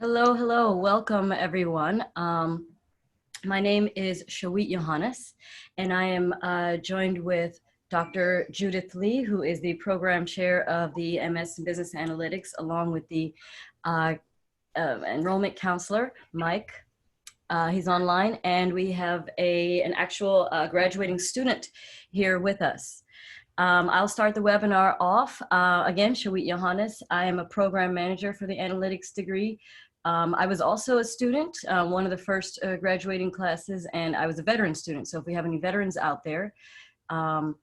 Hello, hello. Welcome, everyone. My name is Sheweet Yohannes, and I am joined with Dr. Judith Lee, who is the program chair of the MS in Business Analytics, along with the enrollment counselor, Mike. He's online, and we have an actual graduating student here with us. I'll start the webinar off. Again, Sheweet Yohannes. I am a program manager for the analytics degree. I was also a student, one of the first graduating classes, and I was a veteran student. So if we have any veterans out there, I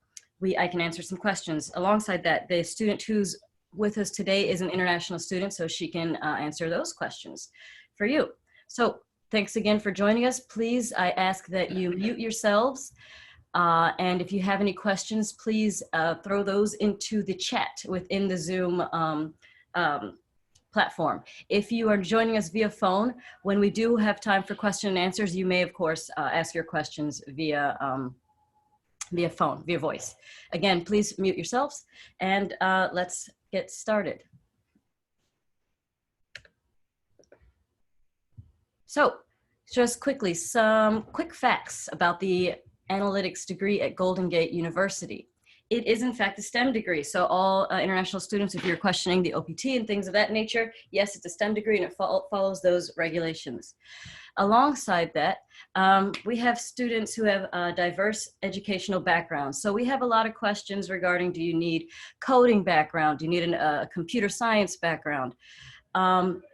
can answer some questions. Alongside that, the student who's with us today is an international student, so she can answer those questions for you. So thanks again for joining us. Please, I ask that you mute yourselves. And if you have any questions, please throw those into the chat within the Zoom platform. If you are joining us via phone, when we do have time for question and answers, you may, of course, ask your questions via phone, via voice. Again, please mute yourselves, and let's get started. So, just quickly, some quick facts about the analytics degree at Golden Gate University. It is in fact a STEM degree. So all international students, if you're questioning the OPT and things of that nature, yes, it's a STEM degree and it follows those regulations. Alongside that, we have students who have diverse educational backgrounds. So we have a lot of questions regarding, do you need coding background? Do you need a computer science background?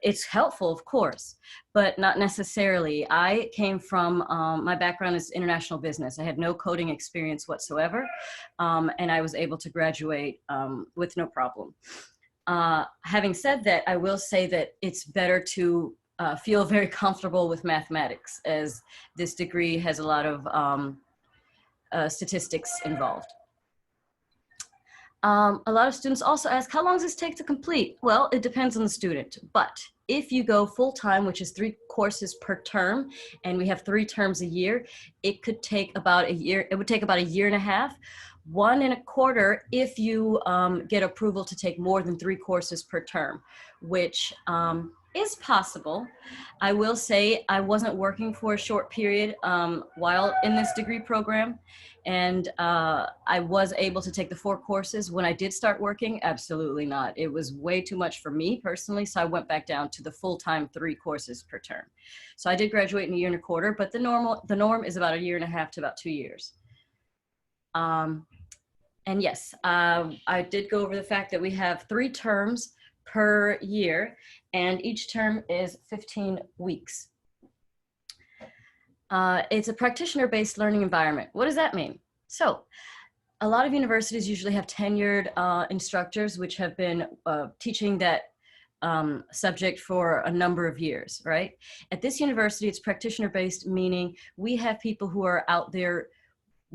It's helpful, of course, but not necessarily. I came from, my background is international business. I had no coding experience whatsoever, and I was able to graduate with no problem. Having said that, I will say that it's better to feel very comfortable with mathematics, as this degree has a lot of statistics involved. A lot of students also ask, how long does this take to complete? Well, it depends on the student, but if you go full-time, which is 3 courses per term, and we have 3 terms a year, it could take about a year. It would take about a year and a half, 1.25 if you get approval to take more than 3 courses per term, which is possible. I will say I wasn't working for a short period while in this degree program, and I was able to take the 4 courses. When I did start working, absolutely not. It was way too much for me personally, so I went back down to the full-time 3 courses per term. So I did graduate in a year and a quarter, but the norm is about a year and a half to about 2 years. And yes, I did go over the fact that we have 3 terms per year, and each term is 15 weeks. It's a practitioner-based learning environment. What does that mean? So a lot of universities usually have tenured instructors which have been teaching that subject for a number of years, right? At this university, it's practitioner-based, meaning we have people who are out there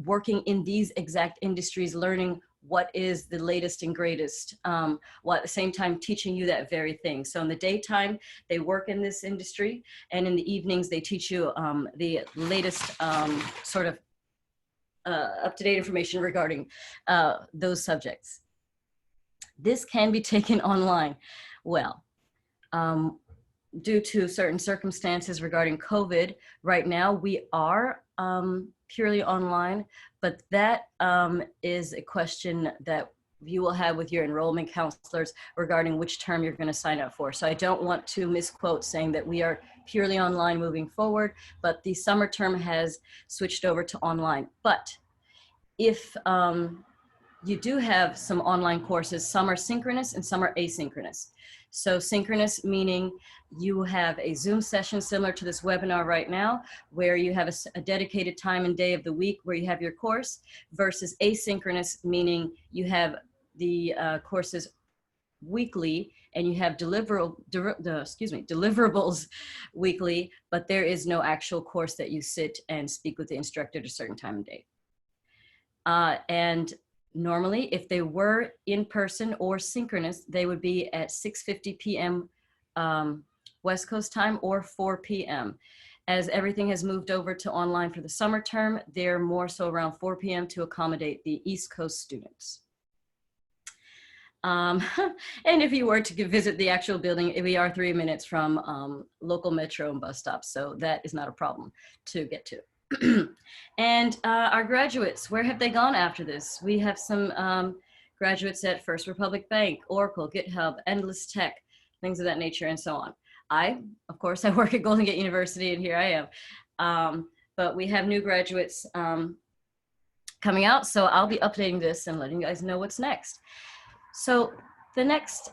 working in these exact industries, learning what is the latest and greatest, while at the same time teaching you that very thing. So in the daytime, they work in this industry, and in the evenings, they teach you the latest sort of up-to-date information regarding those subjects. This can be taken online. Well, due to certain circumstances regarding COVID, right now we are purely online, but that is a question that you will have with your enrollment counselors regarding which term you're going to sign up for. So I don't want to misquote saying that we are purely online moving forward, but the summer term has switched over to online. But if you do have some online courses, some are synchronous and some are asynchronous. So synchronous meaning you have a Zoom session similar to this webinar right now, where you have a dedicated time and day of the week where you have your course, versus asynchronous meaning you have the courses weekly and you have deliverables weekly, but there is no actual course that you sit and speak with the instructor at a certain time and date. And normally, if they were in person or synchronous, they would be at 6:50 p.m. West Coast time or 4 p.m. As everything has moved over to online for the summer term, they're more so around 4 p.m. to accommodate the East Coast students. And if you were to visit the actual building, we are 3 minutes from local metro and bus stops, so that is not a problem to get to. And our graduates, where have they gone after this? We have some graduates at First Republic Bank, Oracle, GitHub, Endless Tech, things of that nature, and so on. Of course, I work at Golden Gate University, and here I am. But we have new graduates coming out, so I'll be updating this and letting you guys know what's next. So the next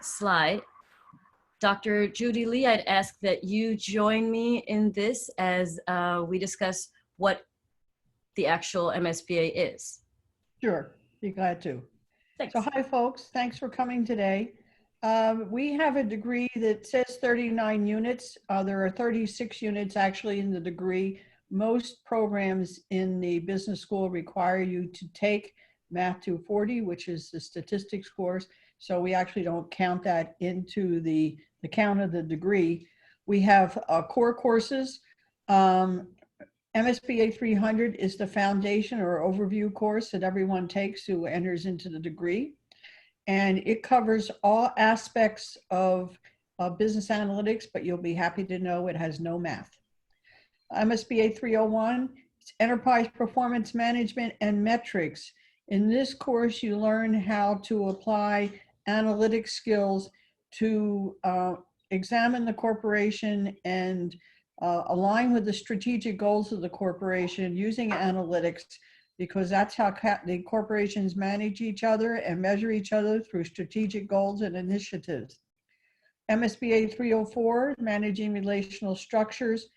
slide, Dr. Judy Lee, I'd ask that you join me in this as we discuss what the actual MSBA is. Sure, be glad to. Thanks. So hi folks, thanks for coming today. We have a degree that says 39 units. There are 36 units actually in the degree. Most programs in the business school require you to take Math 240, which is the statistics course. So we actually don't count that into the count of the degree. We have core courses. MSBA 300 is the foundation or overview course that everyone takes who enters into the degree. And it covers all aspects of business analytics, but you'll be happy to know it has no math. MSBA 301, it's enterprise performance management and metrics. In this course, you learn how to apply analytic skills to examine the corporation and align with the strategic goals of the corporation using analytics, because that's how the corporations manage each other and measure each other through strategic goals and initiatives. MSBA 304, managing relational structures.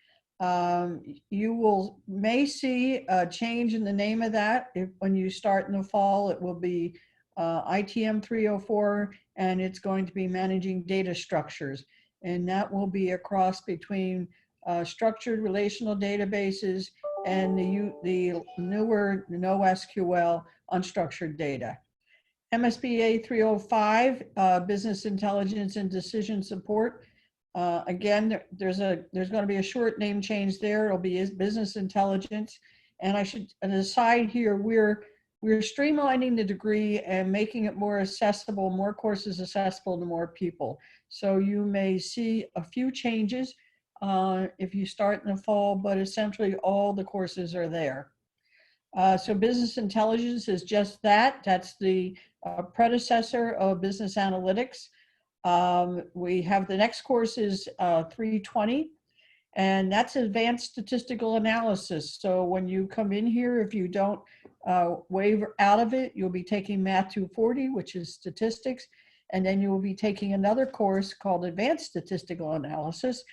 You may see a change in the name of that. When you start in the fall, it will be ITM 304, and it's going to be managing data structures. And that will be a cross between structured relational databases and the newer NoSQL unstructured data. MSBA 305, business intelligence and decision support. Again, there's going to be a short name change there. It'll be business intelligence. And an aside here, we're streamlining the degree and making it more accessible, more courses accessible to more people. So you may see a few changes if you start in the fall, but essentially all the courses are there. So business intelligence is just that. That's the predecessor of business analytics. We have the next course is 320, and that's advanced statistical analysis. So when you come in here, if you don't waver out of it, you'll be taking Math 240, which is statistics, and then you will be taking another course called advanced statistical analysis.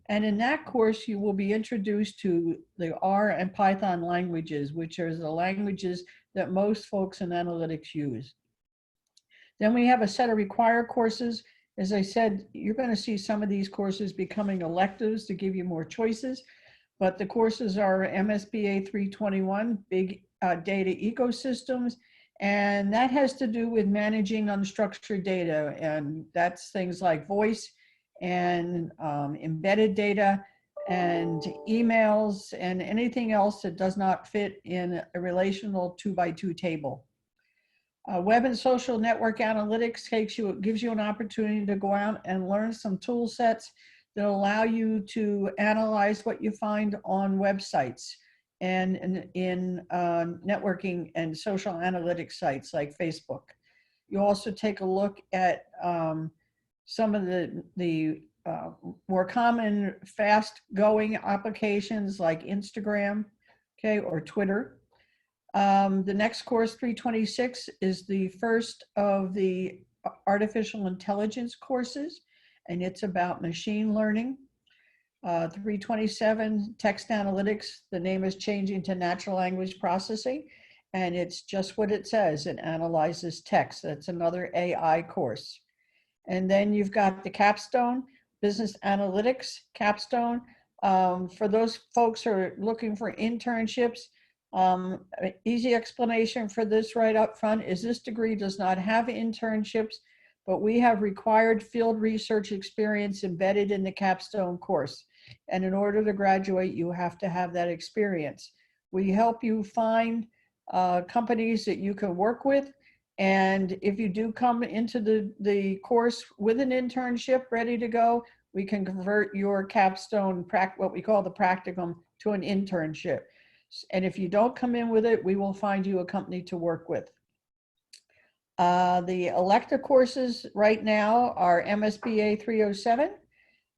And in that course, you will be introduced to the R and Python languages, which are the languages that most folks in analytics use. Then we have a set of required courses. As I said, you're going to see some of these courses becoming electives to give you more choices, but the courses are MSBA 321, Big Data Ecosystems, and that has to do with managing unstructured data, and that's things like voice and embedded data and emails and anything else that does not fit in a relational 2x2 table. Web and social network analytics gives you an opportunity to go out and learn some tool sets that allow you to analyze what you find on websites and in networking and social analytics sites like Facebook. You also take a look at some of the more common fast-going applications like Instagram, okay, or Twitter. The next course, 326, is the first of the artificial intelligence courses, and it's about machine learning. 327, text analytics, the name is changing to natural language processing, and it's just what it says, it analyzes text. That's another AI course. And then you've got the capstone, business analytics capstone. For those folks who are looking for internships, easy explanation for this right up front is this degree does not have internships, but we have required field research experience embedded in the capstone course. And in order to graduate, you have to have that experience. We help you find companies that you can work with, And if you do come into the course with an internship ready to go, we can convert your capstone, what we call the practicum, to an internship. And if you don't come in with it, we will find you a company to work with. The elective courses right now are MSBA 307.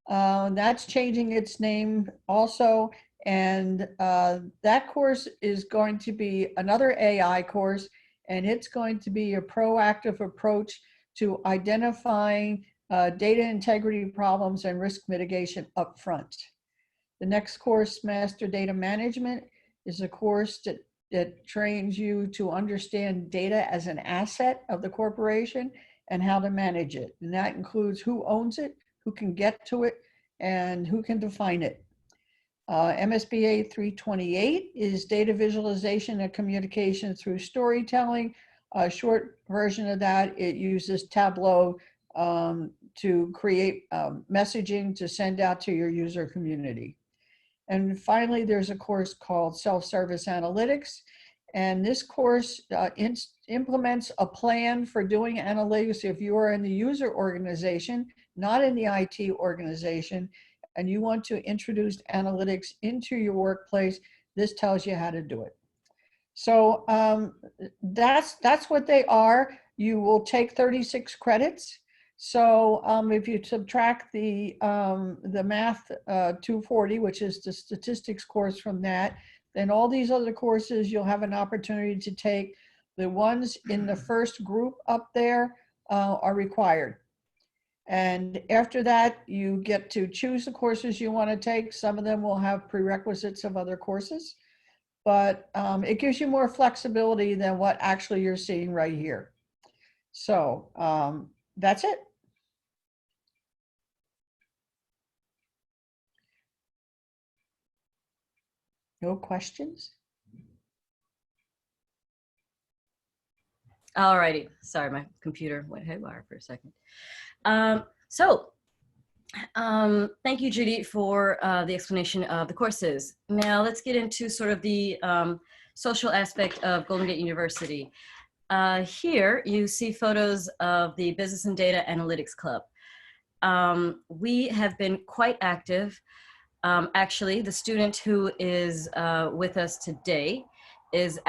That's changing its name also. And that course is going to be another AI course, and it's going to be a proactive approach to identifying data integrity problems and risk mitigation upfront. The next course, Master Data Management, is a course that trains you to understand data as an asset of the corporation and how to manage it. And that includes who owns it, who can get to it, and who can define it. MSBA 328 is data visualization and communication through storytelling. A short version of that, it uses Tableau to create messaging to send out to your user community. And finally, there's a course called Self-Service Analytics. And this course implements a plan for doing analytics if you are in the user organization, not in the IT organization, and you want to introduce analytics into your workplace. This tells you how to do it. So that's what they are. You will take 36 credits. So if you subtract the math 240, which is the statistics course from that, then all these other courses you'll have an opportunity to take. The ones in the first group up there are required. And after that, you get to choose the courses you want to take. Some of them will have prerequisites of other courses, but it gives you more flexibility than what actually you're seeing right here. So that's it. No questions? All righty. Sorry, my computer went haywire for a second. Thank you, Judy, for the explanation of the courses. Now let's get into sort of the social aspect of Golden Gate University. Here you see photos of the Business and Data Analytics Club. We have been quite active. Actually, the student who is with us today is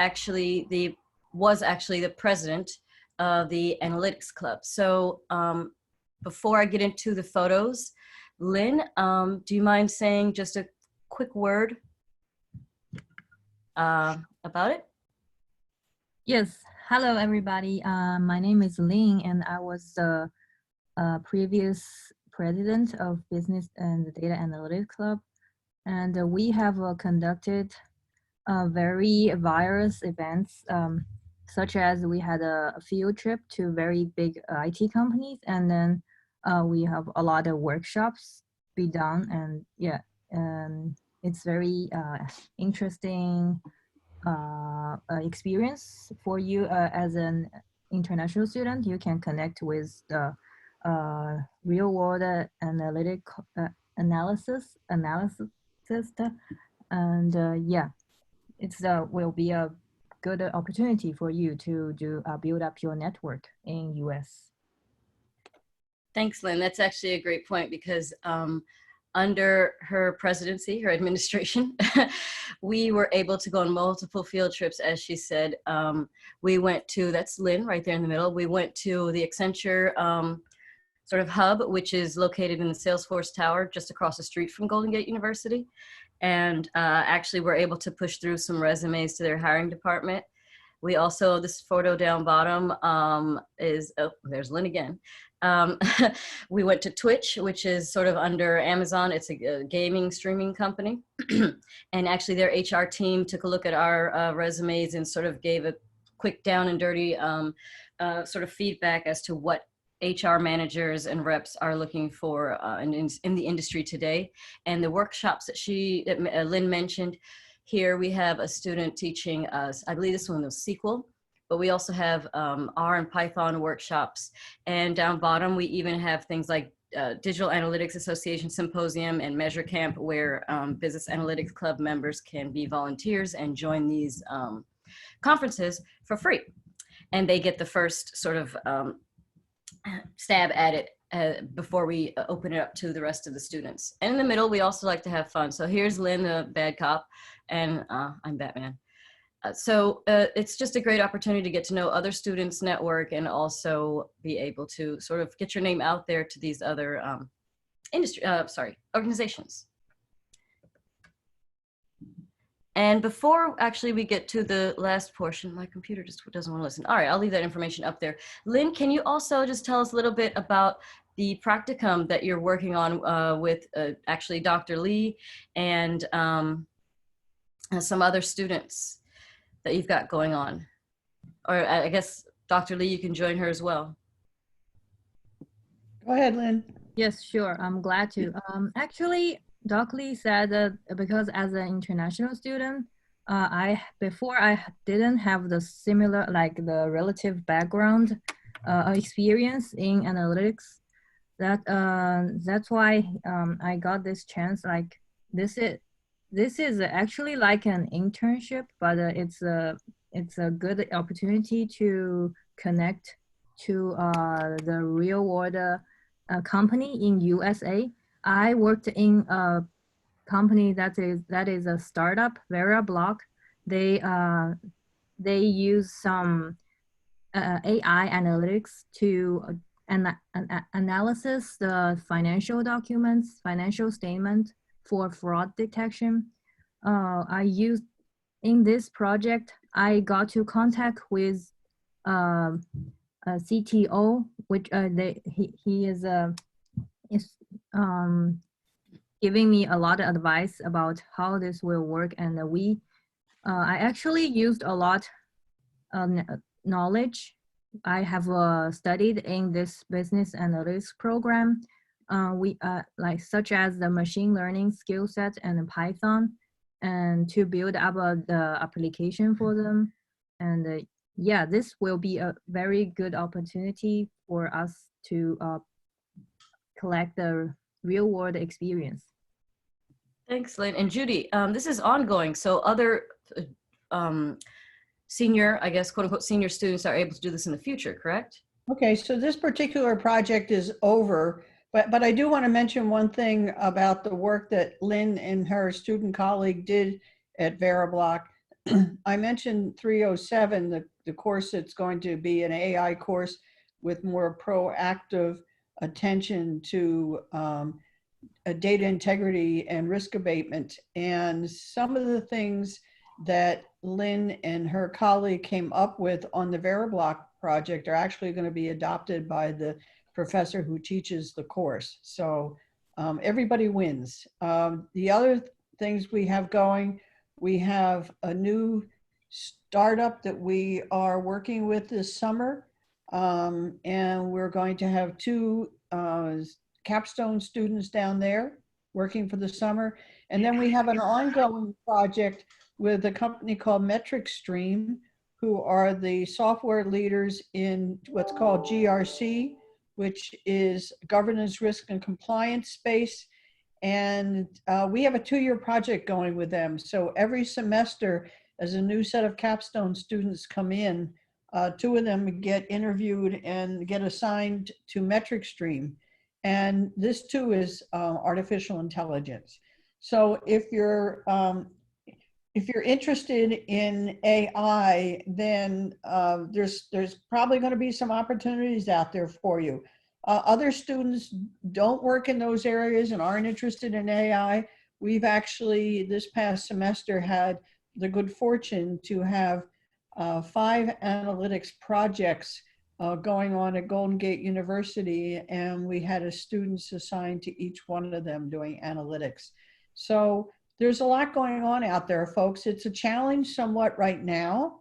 was actually the president of the Analytics Club. So before I get into the photos, Lynn, do you mind saying just a quick word about it? Yes. Hello, everybody. My name is Lynn, and I was the previous president of Business and Data Analytics Club. And we have conducted very various events, such as we had a field trip to very big IT companies, and then we have a lot of workshops be done, and yeah, it's very interesting experience for you as an international student. You can connect with the real world analysis, and yeah, it's will be a good opportunity for you to build up your network in US. Thanks, Lynn. That's actually a great point, because under her presidency, her administration, we were able to go on multiple field trips, as she said. We went to, that's Lynn right there in the middle. We went to the Accenture sort of hub, which is located in the Salesforce Tower, just across the street from Golden Gate University. And actually we're able to push through some resumes to their hiring department. We also, this photo down bottom is, oh, there's Lynn again. We went to Twitch, which is sort of under Amazon. It's a gaming streaming company. And actually their HR team took a look at our resumes and sort of gave a quick down and dirty sort of feedback as to what HR managers and reps are looking for in the industry today. And the workshops that Lynn mentioned, here we have a student teaching us, I believe this one was SQL, but we also have R and Python workshops. And down bottom, we even have things like Digital Analytics Association Symposium and Measure Camp, where Business Analytics Club members can be volunteers and join these conferences for free. and they get the first sort of stab at it before we open it up to the rest of the students. And in the middle, we also like to have fun. So here's Lynn, the bad cop, and I'm Batman. It's just a great opportunity to get to know other students, network, and also be able to sort of get your name out there to these other organizations. And before actually we get to the last portion, my computer just doesn't want to listen. All right, I'll leave that information up there. Lynn, can you also just tell us a little bit about the practicum that you're working on with actually Dr. Lee and some other students that you've got going on? Or I guess Dr. Lee, you can join her as well. Go ahead, Lynn. Yes, sure. I'm glad to. Actually, Doc Lee said that because as an international student, before I didn't have the similar, like the relative background experience in analytics. That's why I got this chance. Like this is actually like an internship, but it's a good opportunity to connect to the real world company in USA. I worked in a company that is a startup, VeriaBlock. They use some AI analytics to analysis the financial documents, financial statement for fraud detection. I used in this project. I got to contact with a CTO, which he is giving me a lot of advice about how this will work, and I actually used a lot of knowledge I have studied in this business analytics program. Like such as the machine learning skill set and Python, and to build up the application for them. And yeah, this will be a very good opportunity for us to collect the real world experience. Thanks, Lynn. And Judy, this is ongoing. So other senior, I guess, quote unquote, senior students are able to do this in the future, correct? Okay, so this particular project is over, but I do want to mention one thing about the work that Lynn and her student colleague did at VeriaBlock. I mentioned 307, the course that's going to be an AI course with more proactive attention to data integrity and risk abatement. And some of the things that Lynn and her colleague came up with on the VeriaBlock project are actually going to be adopted by the professor who teaches the course. So everybody wins. The other things we have going, we have a new startup that we are working with this summer. And we're going to have 2 capstone students down there working for the summer. And then we have an ongoing project with a company called MetricStream, who are the software leaders in what's called GRC, which is governance, risk, and compliance space. And we have a 2-year project going with them. So every semester, as a new set of capstone students come in, 2 of them get interviewed and get assigned to MetricStream. And this too is artificial intelligence. So if you're interested in AI, then there's probably going to be some opportunities out there for you. Other students don't work in those areas and aren't interested in AI. We've actually, this past semester, had the good fortune to have 5 analytics projects going on at Golden Gate University, and we had students assigned to each one of them doing analytics. So there's a lot going on out there, folks. It's a challenge somewhat right now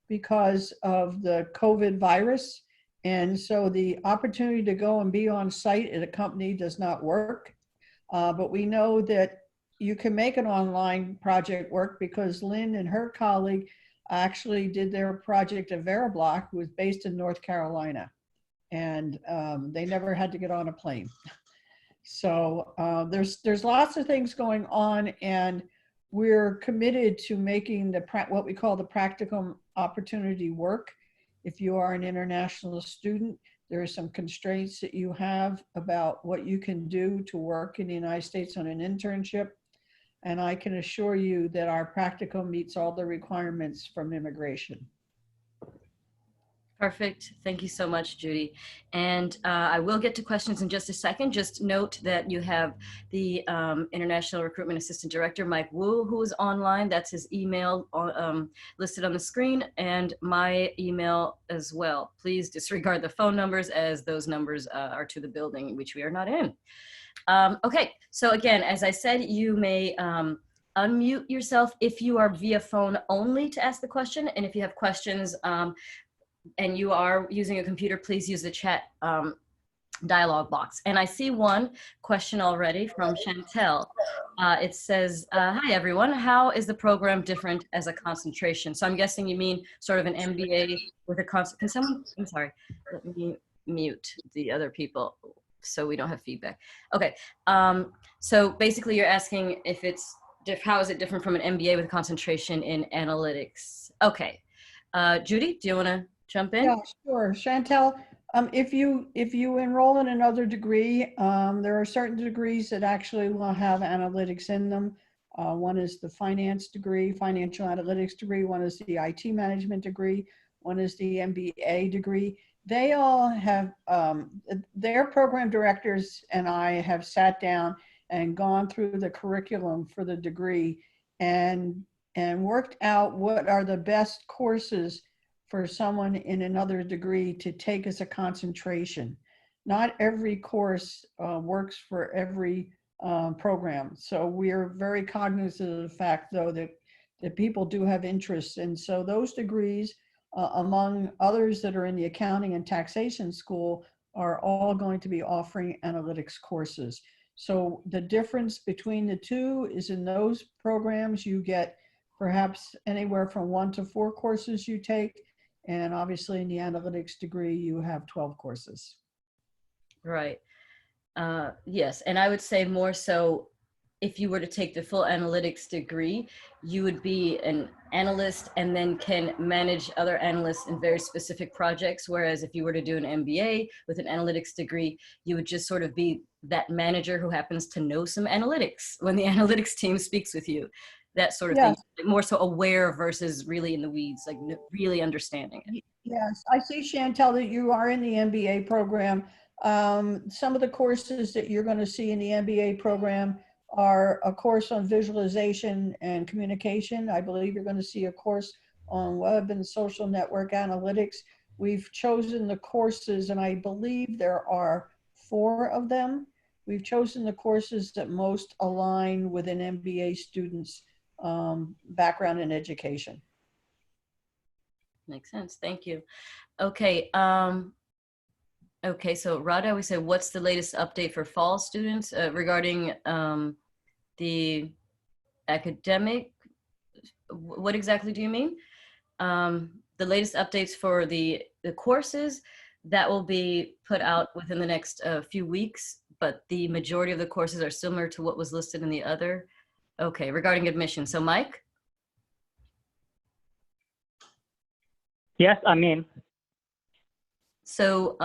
because of the COVID virus. And so the opportunity to go and be on site at a company does not work. But we know that you can make an online project work because Lynn and her colleague actually did their project at VeriaBlock, who was based in North Carolina. And they never had to get on a plane. So there's lots of things going on, and we're committed to making what we call the practicum opportunity work. If you are an international student, there are some constraints that you have about what you can do to work in the United States on an internship. And I can assure you that our practicum meets all the requirements from immigration. Perfect. Thank you so much, Judy. And I will get to questions in just a second. Just note that you have the International Recruitment Assistant Director, Mike Wu, who is online. That's his email listed on the screen, and my email as well. Please disregard the phone numbers, as those numbers are to the building which we are not in. Okay, so again, as I said, you may unmute yourself if you are via phone only to ask the question. And if you have questions, and you are using a computer, please use the chat dialog box. And I see one question already from Chantel. It says, hi everyone, how is the program different as a concentration? So I'm guessing you mean sort of an MBA with a can someone, I'm sorry, let me mute the other people so we don't have feedback. Okay, so basically you're asking if it's, how is it different from an MBA with concentration in analytics? Okay, Judy, do you wanna jump in? Yeah, sure. Chantel, if you enroll in another degree, there are certain degrees that actually will have analytics in them. One is the finance degree, financial analytics degree. One is the IT management degree. One is the MBA degree. They all have, their program directors and I have sat down and gone through the curriculum for the degree and worked out what are the best courses for someone in another degree to take as a concentration. Not every course works for every program. So we are very cognizant of the fact, though, that people do have interests. And so those degrees, among others that are in the accounting and taxation school, are all going to be offering analytics courses. So the difference between the two is in those programs, you get perhaps anywhere from 1 to 4 courses you take. And obviously in the analytics degree, you have 12 courses. Right. Yes. And I would say more so, if you were to take the full analytics degree, you would be an analyst and then can manage other analysts in very specific projects. Whereas if you were to do an MBA with an analytics degree, you would just sort of be that manager who happens to know some analytics when the analytics team speaks with you. That sort of Yes. thing, more so aware versus really in the weeds, like really understanding it. Yes, I see, Chantel, that you are in the MBA program. Some of the courses that you're going to see in the MBA program are a course on visualization and communication. I believe you're going to see a course on web and social network analytics. We've chosen the courses, and I believe there are 4 of them. We've chosen the courses that most align with an MBA student's background in education. Makes sense. Thank you. Okay. Okay. So Radha, we said, what's the latest update for fall students regarding the academic? What exactly do you mean? The latest updates for the courses that will be put out within the next few weeks, but the majority of the courses are similar to what was listed in the other. Okay, regarding admission. So Mike? Yes, I'm in. So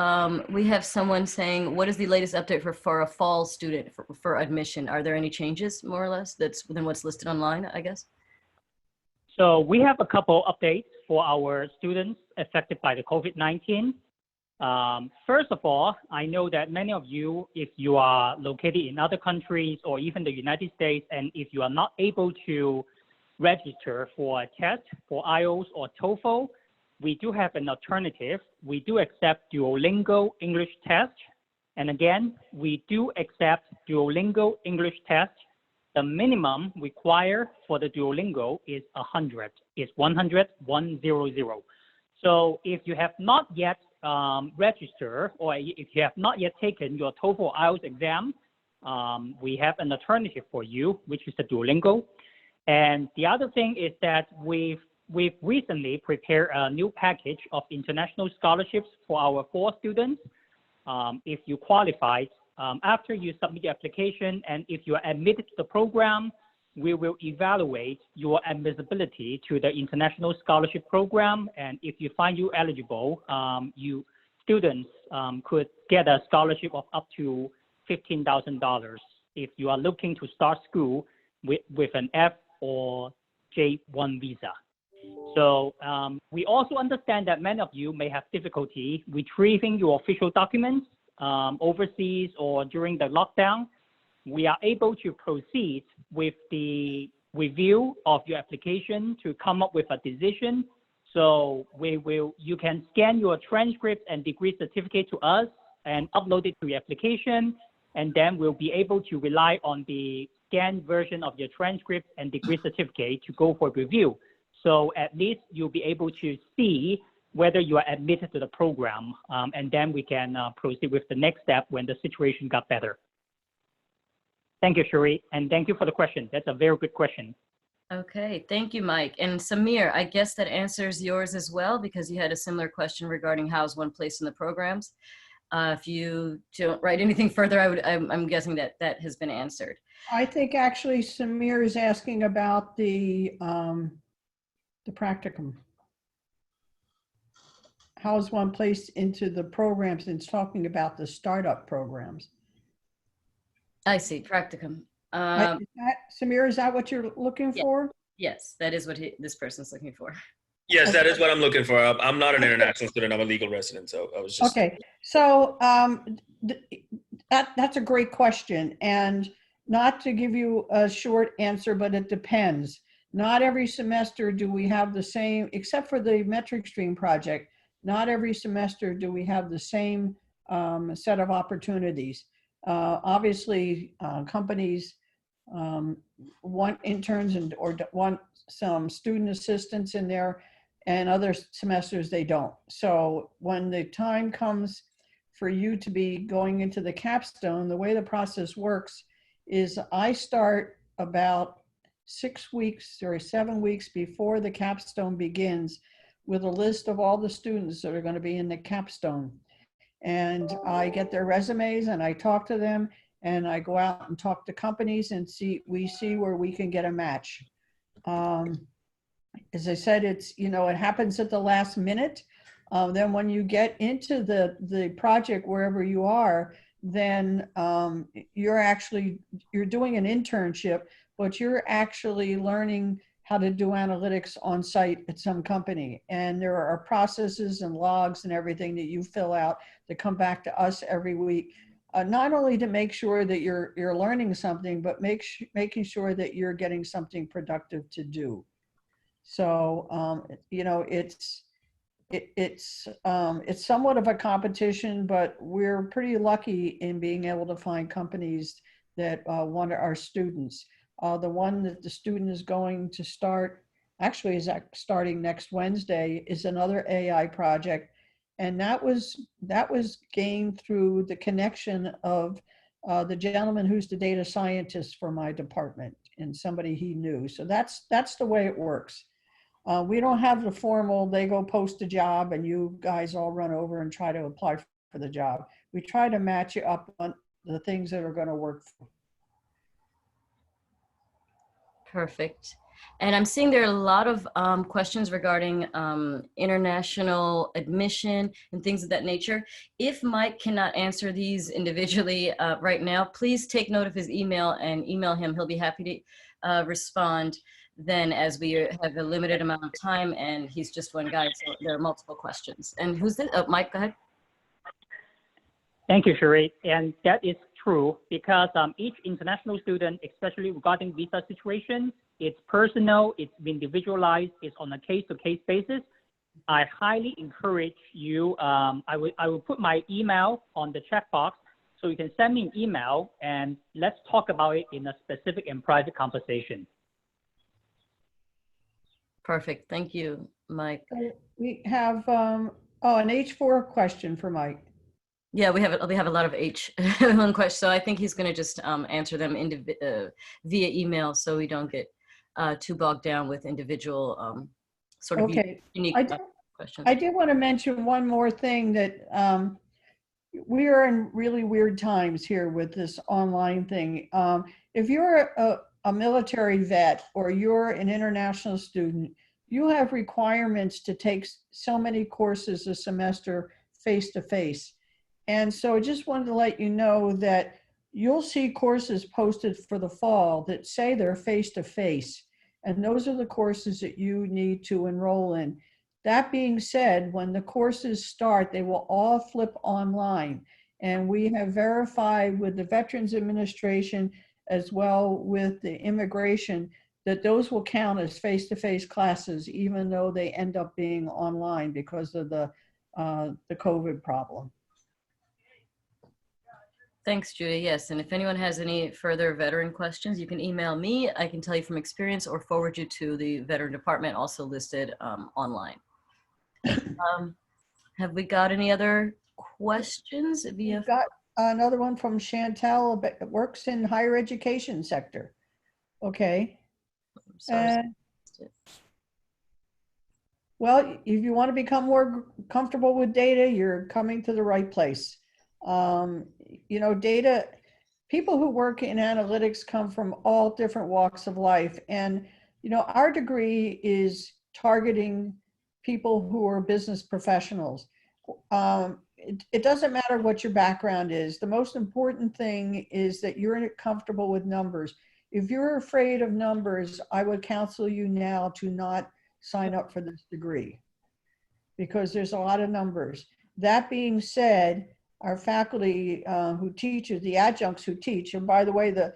we have someone saying, what is the latest update for a fall student for admission? Are there any changes, more or less, that's within what's listed online, I guess? So we have a couple updates for our students affected by the COVID-19. First of all, I know that many of you, if you are located in other countries or even the United States, and if you are not able to register for a test for IELTS or TOEFL, we do have an alternative. We do accept Duolingo English test. And again, we do accept Duolingo English test. The minimum required for the Duolingo is 100. It's 100, 100. So if you have not yet registered, or if you have not yet taken your TOEFL IELTS exam, we have an alternative for you, which is the Duolingo. And the other thing is that we've recently prepared a new package of international scholarships for our fall students. If you qualify, after you submit your application and if you are admitted to the program, we will evaluate your admissibility to the international scholarship program. And if you find you eligible, students could get a scholarship of up to $15,000 if you are looking to start school with an F or J1 visa. So we also understand that many of you may have difficulty retrieving your official documents overseas or during the lockdown. We are able to proceed with the review of your application to come up with a decision. So you can scan your transcript and degree certificate to us and upload it to your application, and then we'll be able to rely on the scanned version of your transcript and degree certificate to go for review. So at least you'll be able to see whether you are admitted to the program, and then we can proceed with the next step when the situation got better. Thank you, Sheweet, and thank you for the question. That's a very good question. Okay, thank you, Mike. And Samir, I guess that answers yours as well, because you had a similar question regarding how's one place in the programs. If you don't write anything further, I'm guessing that that has been answered. I think actually Samir is asking about the practicum. How is one placed into the programs? And it's talking about the startup programs. I see, practicum. Samir, is that what you're looking for? Yes, that is what this person's looking for. Yes, that is what I'm looking for. I'm not an international student. I'm a legal resident. So I was just. Okay. So that's a great question. And not to give you a short answer, but it depends. Not every semester do we have the same, except for the metric stream project, not every semester do we have the same set of opportunities. Obviously, companies want interns or want some student assistants in there, and other semesters they don't. So when the time comes for you to be going into the capstone, the way the process works is I start about 6 weeks or 7 weeks before the capstone begins with a list of all the students that are going to be in the capstone. And I get their resumes and I talk to them, and I go out and talk to companies and we see where we can get a match. As I said, it happens at the last minute. Then when you get into the project, wherever you are, then you're doing an internship, but you're actually learning how to do analytics on site at some company. And there are processes and logs and everything that you fill out that come back to us every week, not only to make sure that you're learning something, but making sure that you're getting something productive to do. So, it's somewhat of a competition, but we're pretty lucky in being able to find companies that want our students. The one that the student is going to start, actually is starting next Wednesday, is another AI project. And that was gained through the connection of the gentleman who's the data scientist for my department, and somebody he knew. So that's the way it works. We don't have the formal, they go post a job and you guys all run over and try to apply for the job. We try to match you up on the things that are going to work for. Perfect. And I'm seeing there are a lot of questions regarding international admission and things of that nature. If Mike cannot answer these individually right now, please take note of his email and email him. He'll be happy to respond then, as we have a limited amount of time and he's just one guy, so there are multiple questions. And who's this? Oh, Mike, go ahead. Thank you, Sheweet. And that is true because each international student, especially regarding visa situation, it's personal, it's individualized, it's on a case-to-case basis. I highly encourage you, I will put my email on the chat box, so you can send me an email and let's talk about it in a specific and private conversation. Perfect. Thank you, Mike. We have an H4 question for Mike. Yeah, we have a lot of H1 questions, so I think he's going to just answer them via email, so we don't get too bogged down with individual sort of unique questions. I did want to mention one more thing, that we are in really weird times here with this online thing. If you're a military vet or you're an international student, you have requirements to take so many courses a semester face-to-face. And so I just wanted to let you know that you'll see courses posted for the fall that say they're face-to-face. And those are the courses that you need to enroll in. That being said, when the courses start, they will all flip online. And we have verified with the Veterans Administration as well with the immigration that those will count as face-to-face classes, even though they end up being online because of the COVID problem. Thanks, Judy. Yes, and if anyone has any further veteran questions, you can email me. I can tell you from experience or forward you to the veteran department, also listed online. Have we got any other questions? We've got another one from Chantel, works in higher education sector. Okay. And, well, if you want to become more comfortable with data, you're coming to the right place. You know, data, people who work in analytics come from all different walks of life. And, you know, our degree is targeting people who are business professionals. It doesn't matter what your background is. The most important thing is that you're comfortable with numbers. If you're afraid of numbers, I would counsel you now to not sign up for this degree because there's a lot of numbers. That being said, our faculty who teaches, the adjuncts who teach, and by the way, the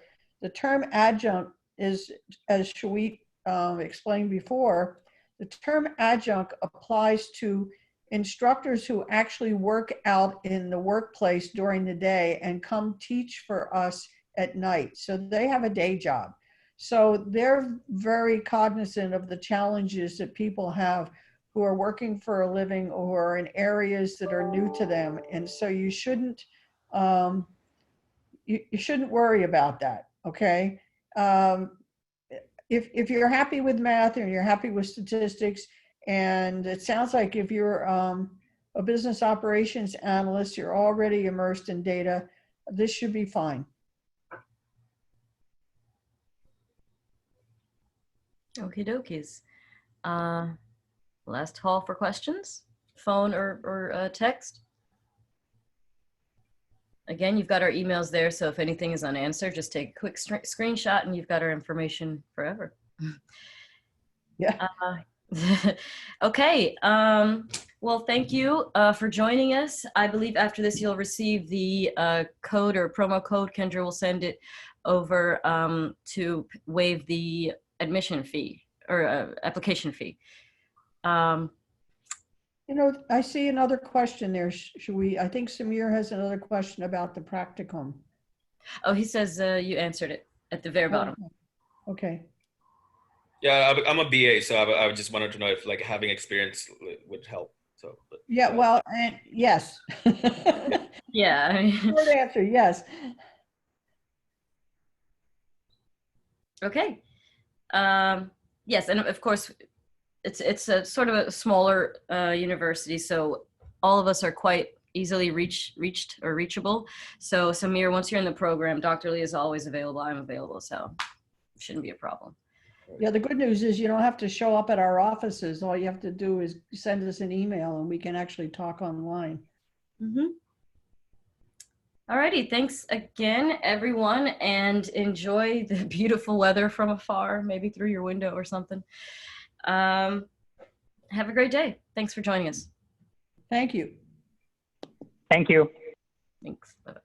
term adjunct is, as Sheweet explained before, the term adjunct applies to instructors who actually work out in the workplace during the day and come teach for us at night. So they have a day job. So they're very cognizant of the challenges that people have who are working for a living or are in areas that are new to them. And so you shouldn't worry about that, okay? If you're happy with math and you're happy with statistics, and it sounds like if you're a business operations analyst, you're already immersed in data, this should be fine. Okie dokies. Last call for questions, phone or text. Again, you've got our emails there, so if anything is unanswered, just take a quick screenshot and you've got our information forever. Yeah. Okay, well, thank you for joining us. I believe after this, you'll receive the code or promo code. Kendra will send it over to waive the admission fee or application fee. You know, I see another question there. I think Samir has another question about the practicum. Oh, he says you answered it at the very bottom. Okay. Yeah, I'm a BA, so I just wanted to know if like having experience would help. So. But, yeah, well, and yes. Yeah. Short answer, yes. Okay. Yes, and of course, it's a sort of a smaller university, so all of us are quite easily reached or reachable. So Samir, once you're in the program, Dr. Lee is always available. I'm available, so it shouldn't be a problem. Yeah, the good news is you don't have to show up at our offices. All you have to do is send us an email and we can actually talk online. Mm-hmm. All righty, thanks again, everyone, and enjoy the beautiful weather from afar, maybe through your window or something. Have a great day. Thanks for joining us. Thank you. Thank you. Thanks. Bye-bye.